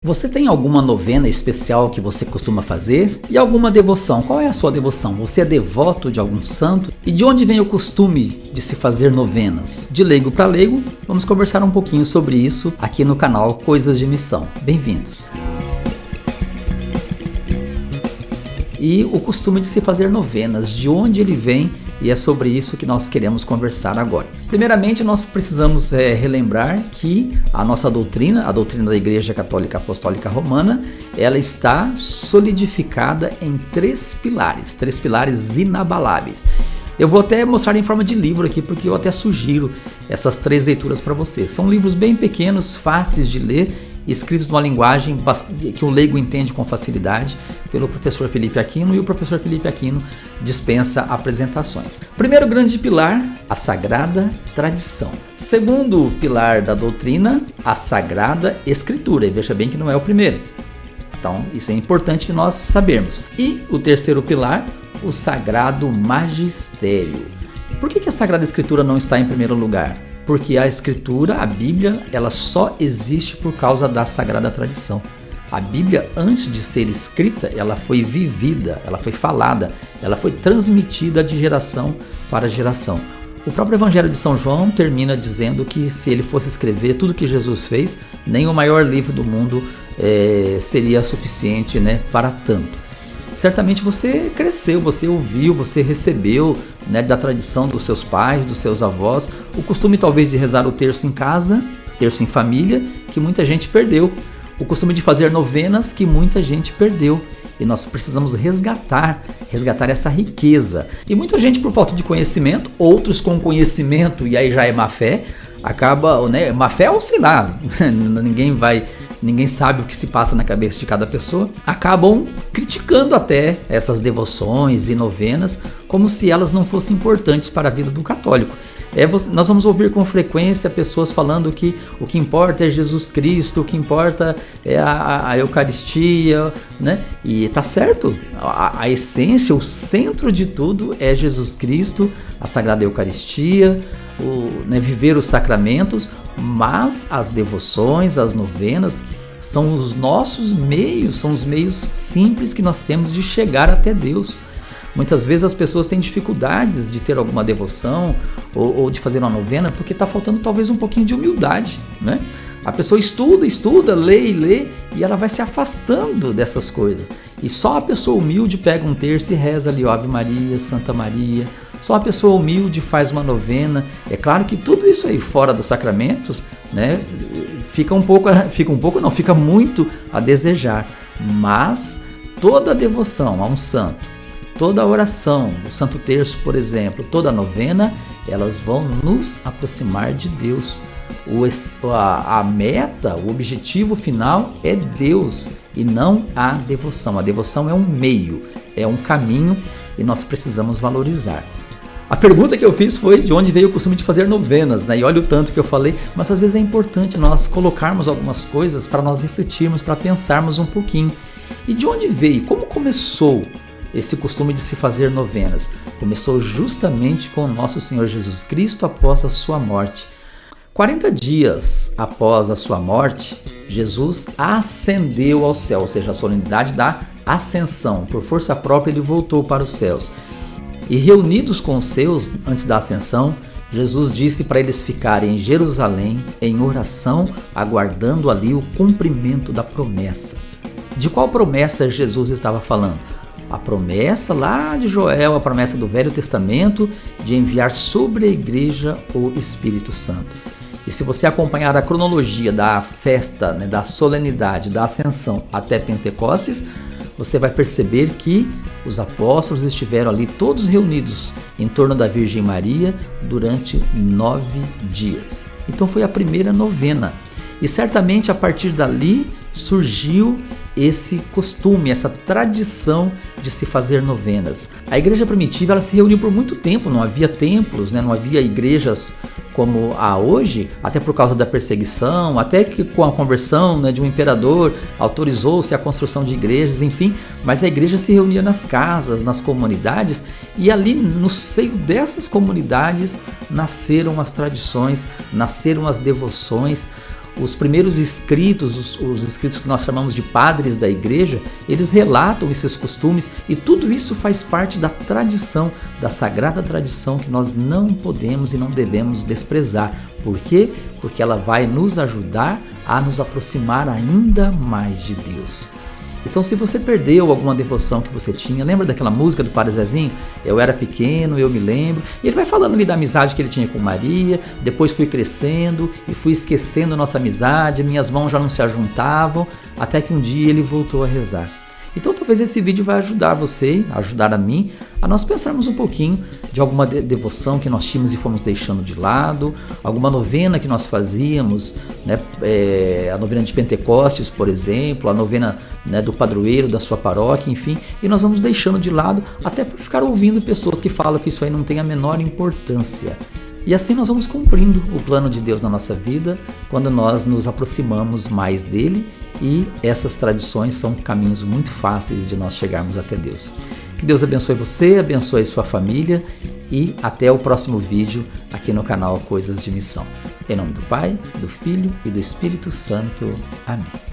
Você tem alguma novena especial que você costuma fazer? E alguma devoção? Qual é a sua devoção? Você é devoto de algum santo? E de onde vem o costume de se fazer novenas? De leigo para leigo, vamos conversar um pouquinho sobre isso aqui no canal Coisas de Missão. Bem-vindos! E o costume de se fazer novenas, de onde ele vem? E é sobre isso que nós queremos conversar agora. Primeiramente, nós precisamos relembrar que a nossa doutrina, a doutrina da Igreja Católica Apostólica Romana, ela está solidificada em três pilares inabaláveis. Eu vou até mostrar em forma de livro aqui, porque eu até sugiro essas três leituras para vocês. São livros bem pequenos, fáceis de ler, escritos numa linguagem que o leigo entende com facilidade, pelo professor Felipe Aquino, e o professor Felipe Aquino dispensa apresentações. Primeiro grande pilar, a Sagrada Tradição. Segundo pilar da doutrina, a Sagrada Escritura. E veja bem que não é o primeiro. Então, isso é importante nós sabermos. E o terceiro pilar, o Sagrado Magistério. Por que a Sagrada Escritura não está em primeiro lugar? Porque a Escritura, a Bíblia, ela só existe por causa da Sagrada Tradição. A Bíblia, antes de ser escrita, ela foi vivida, ela foi falada, ela foi transmitida de geração para geração. O próprio Evangelho de São João termina dizendo que se ele fosse escrever tudo que Jesus fez, nem o maior livro do mundo seria suficiente, para tanto. Certamente você cresceu, você ouviu, você recebeu da tradição dos seus pais, dos seus avós, o costume talvez de rezar o terço em casa, terço em família, que muita gente perdeu. O costume de fazer novenas que muita gente perdeu. E nós precisamos resgatar essa riqueza. E muita gente por falta de conhecimento, outros com conhecimento, e aí já é má fé, acaba, má fé ou sei lá, ninguém sabe o que se passa na cabeça de cada pessoa, acabam criticando até essas devoções e novenas como se elas não fossem importantes para a vida do católico. Nós vamos ouvir com frequência pessoas falando que o que importa é Jesus Cristo, o que importa é a Eucaristia, E tá certo, a essência, o centro de tudo é Jesus Cristo, a Sagrada Eucaristia, viver os sacramentos, mas as devoções, as novenas são os nossos meios, são os meios simples que nós temos de chegar até Deus. Muitas vezes as pessoas têm dificuldades de ter alguma devoção ou de fazer uma novena porque está faltando talvez um pouquinho de humildade, A pessoa estuda, lê e ela vai se afastando dessas coisas. E só a pessoa humilde pega um terço e reza ali, Ave Maria, Santa Maria. Só a pessoa humilde faz uma novena. É claro que tudo isso aí fora dos sacramentos, fica muito a desejar. Mas toda devoção a um santo, toda oração, o Santo Terço, por exemplo, toda novena, elas vão nos aproximar de Deus. A meta, o objetivo final é Deus e não a devoção. A devoção é um meio, é um caminho e nós precisamos valorizar. A pergunta que eu fiz foi de onde veio o costume de fazer novenas, E olha o tanto que eu falei, mas às vezes é importante nós colocarmos algumas coisas para nós refletirmos, para pensarmos um pouquinho. E de onde veio? Como começou esse costume de se fazer novenas? Começou justamente com o nosso Senhor Jesus Cristo após a sua morte. 40 dias após a sua morte, Jesus ascendeu ao céu, ou seja, a solenidade da ascensão. Por força própria ele voltou para os céus. E reunidos com os seus antes da ascensão, Jesus disse para eles ficarem em Jerusalém em oração, aguardando ali o cumprimento da promessa. De qual promessa Jesus estava falando? A promessa lá de Joel, a promessa do Velho Testamento de enviar sobre a igreja o Espírito Santo. E se você acompanhar a cronologia da festa, da solenidade, da ascensão até Pentecostes, você vai perceber que os apóstolos estiveram ali todos reunidos em torno da Virgem Maria durante 9 dias. Então foi a primeira novena. E certamente a partir dali surgiu esse costume, essa tradição de se fazer novenas. A igreja primitiva ela se reuniu por muito tempo, não havia templos, não havia igrejas como há hoje, até por causa da perseguição, até que com a conversão de um imperador autorizou-se a construção de igrejas, enfim, mas a igreja se reunia nas casas, nas comunidades, e ali no seio dessas comunidades nasceram as tradições, nasceram as devoções. os primeiros escritos, os escritos que nós chamamos de padres da igreja, eles relatam esses costumes e tudo isso faz parte da tradição, da sagrada tradição que nós não podemos e não devemos desprezar. Por quê? Porque ela vai nos ajudar a nos aproximar ainda mais de Deus. Então, se você perdeu alguma devoção que você tinha, lembra daquela música do Padre Zezinho? Eu era pequeno, eu me lembro. E ele vai falando ali da amizade que ele tinha com Maria, depois fui crescendo e fui esquecendo nossa amizade, minhas mãos já não se ajuntavam, até que um dia ele voltou a rezar. Então talvez esse vídeo vai ajudar você, ajudar a mim, a nós pensarmos um pouquinho de alguma devoção que nós tínhamos e fomos deixando de lado, alguma novena que nós fazíamos, né? A novena de Pentecostes, por exemplo, a novena, né, do padroeiro da sua paróquia, enfim, e nós vamos deixando de lado até por ficar ouvindo pessoas que falam que isso aí não tem a menor importância. E assim nós vamos cumprindo o plano de Deus na nossa vida quando nós nos aproximamos mais dele, e essas tradições são caminhos muito fáceis de nós chegarmos até Deus. Que Deus abençoe você, abençoe sua família e até o próximo vídeo aqui no canal Coisas de Missão. Em nome do Pai, do Filho e do Espírito Santo. Amém.